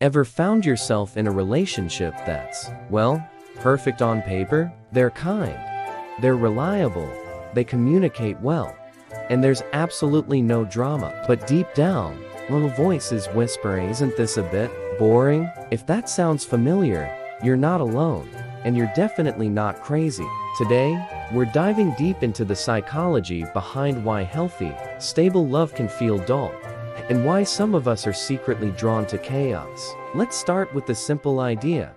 Ever found yourself in a relationship that's, well, perfect on paper? They're kind, they're reliable, they communicate well, and there's absolutely no drama. But deep down, little voice is whispering, "Isn't this a bit boring?" If that sounds familiar, you're not alone, and you're definitely not crazy. Today, we're diving deep into the psychology behind why healthy, stable love can feel dull, and why some of us are secretly drawn to chaos. Let's start with the simple idea.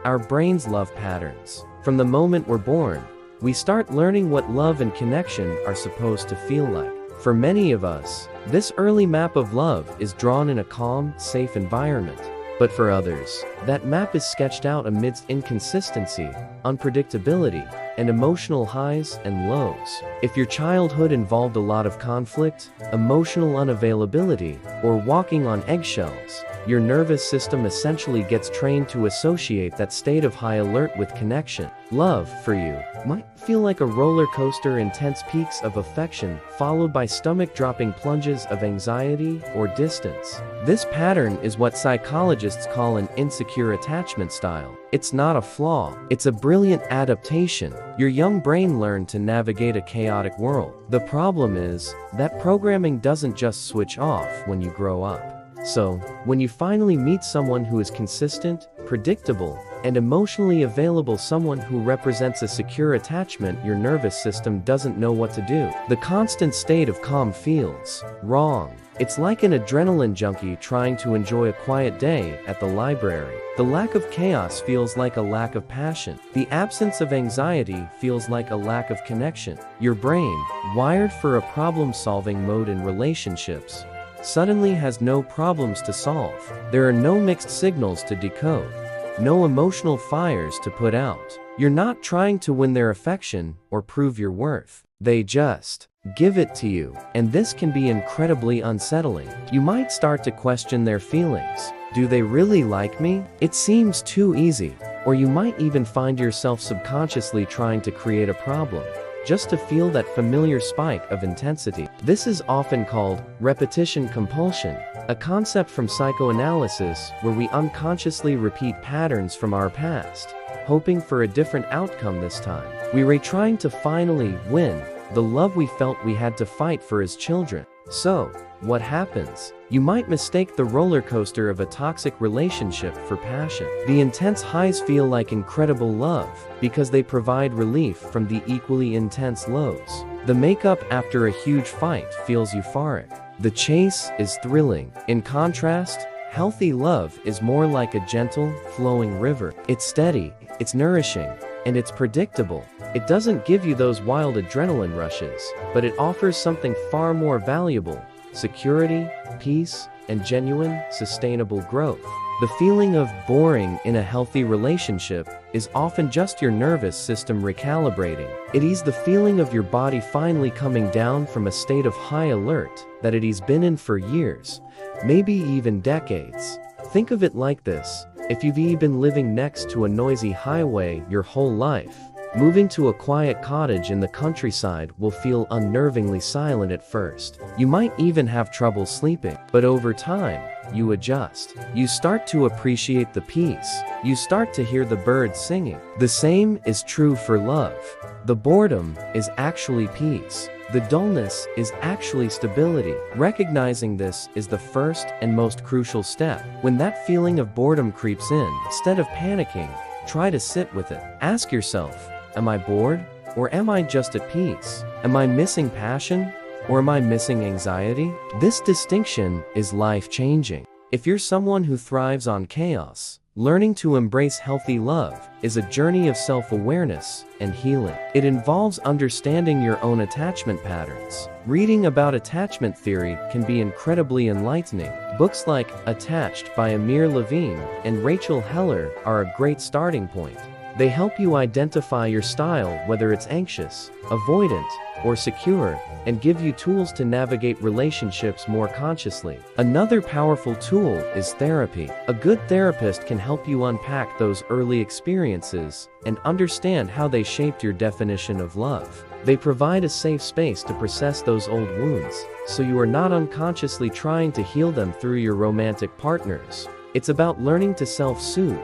Our brains love patterns. From the moment we're born, we start learning what love and connection are supposed to feel like. For many of us, this early map of love is drawn in a calm, safe environment. But for others, that map is sketched out amidst inconsistency, unpredictability, and emotional highs and lows. If your childhood involved a lot of conflict, emotional unavailability, or walking on eggshells, your nervous system essentially gets trained to associate that state of high alert with connection. Love, for you, might feel like a roller coaster, intense peaks of affection, followed by stomach-dropping plunges of anxiety or distance. This pattern is what psychologists call an insecure attachment style. It's not a flaw, it's a brilliant adaptation. Your young brain learned to navigate a chaotic world. The problem is, that programming doesn't just switch off when you grow up. So, when you finally meet someone who is consistent, predictable, and emotionally available, someone who represents a secure attachment, your nervous system doesn't know what to do. The constant state of calm feels wrong. It's like an adrenaline junkie trying to enjoy a quiet day at the library. The lack of chaos feels like a lack of passion. The absence of anxiety feels like a lack of connection. Your brain, wired for a problem-solving mode in relationships, suddenly has no problems to solve. There are no mixed signals to decode, no emotional fires to put out. You're not trying to win their affection or prove your worth. They just give it to you, and this can be incredibly unsettling. You might start to question their feelings. Do they really like me? It seems too easy. Or you might even find yourself subconsciously trying to create a problem, just to feel that familiar spike of intensity. This is often called repetition compulsion, a concept from psychoanalysis where we unconsciously repeat patterns from our past, hoping for a different outcome this time. We were trying to finally win the love we felt we had to fight for as children. So, what happens? You might mistake the roller coaster of a toxic relationship for passion. The intense highs feel like incredible love because they provide relief from the equally intense lows. The makeup after a huge fight feels euphoric. The chase is thrilling. In contrast, healthy love is more like a gentle, flowing river. It's steady, it's nourishing, and it's predictable. It doesn't give you those wild adrenaline rushes, but it offers something far more valuable: security, peace, and genuine, sustainable growth. The feeling of boring in a healthy relationship is often just your nervous system recalibrating. It is the feeling of your body finally coming down from a state of high alert that it has been in for years, maybe even decades. Think of it like this: if you've been living next to a noisy highway your whole life, moving to a quiet cottage in the countryside will feel unnervingly silent at first. You might even have trouble sleeping, but over time, you adjust. You start to appreciate the peace. You start to hear the birds singing. The same is true for love. The boredom is actually peace. The dullness is actually stability. Recognizing this is the first and most crucial step. When that feeling of boredom creeps in, instead of panicking, try to sit with it. Ask yourself, am I bored? Or am I just at peace? Am I missing passion? Or am I missing anxiety? This distinction is life-changing. If you're someone who thrives on chaos, learning to embrace healthy love is a journey of self-awareness and healing. It involves understanding your own attachment patterns. Reading about attachment theory can be incredibly enlightening. Books like Attached by Amir Levine and Rachel Heller are a great starting point. They help you identify your style, whether it's anxious, avoidant, or secure, and give you tools to navigate relationships more consciously. Another powerful tool is therapy. A good therapist can help you unpack those early experiences and understand how they shaped your definition of love. They provide a safe space to process those old wounds, so you are not unconsciously trying to heal them through your romantic partners It's about learning to self-soothe,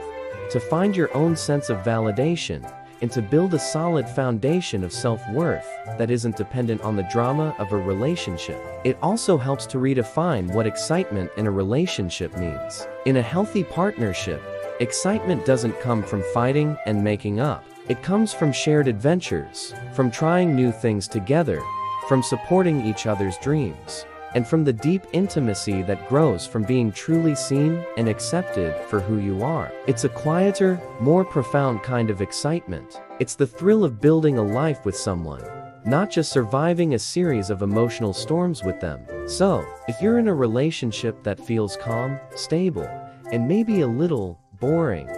to find your own sense of validation, and to build a solid foundation of self-worth that isn't dependent on the drama of a relationship. It also helps to redefine what excitement in a relationship means. In a healthy partnership, excitement doesn't come from fighting and making up. It comes from shared adventures, from trying new things together, from supporting each other's dreams, and from the deep intimacy that grows from being truly seen and accepted for who you are. It's a quieter, more profound kind of excitement. It's the thrill of building a life with someone, not just surviving a series of emotional storms with them. So, if you're in a relationship that feels calm, stable, and maybe a little boring,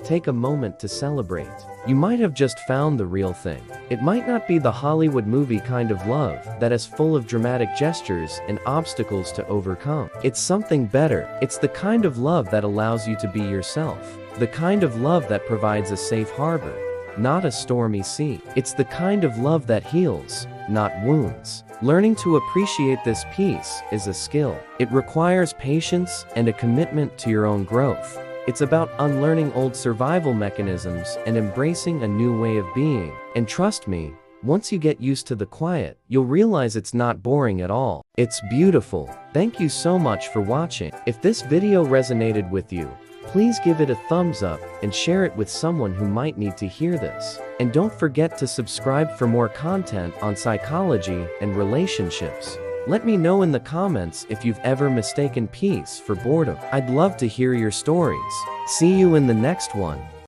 take a moment to celebrate. You might have just found the real thing. It might not be the Hollywood movie kind of love that is full of dramatic gestures and obstacles to overcome. It's something better. It's the kind of love that allows you to be yourself. The kind of love that provides a safe harbor, not a stormy sea. It's the kind of love that heals, not wounds. Learning to appreciate this peace is a skill. It requires patience and a commitment to your own growth. It's about unlearning old survival mechanisms and embracing a new way of being. And trust me, once you get used to the quiet, you'll realize it's not boring at all. It's beautiful. Thank you so much for watching. If this video resonated with you, please give it a thumbs up and share it with someone who might need to hear this. And don't forget to subscribe for more content on psychology and relationships. Let me know in the comments if you've ever mistaken peace for boredom. I'd love to hear your stories. See you in the next one.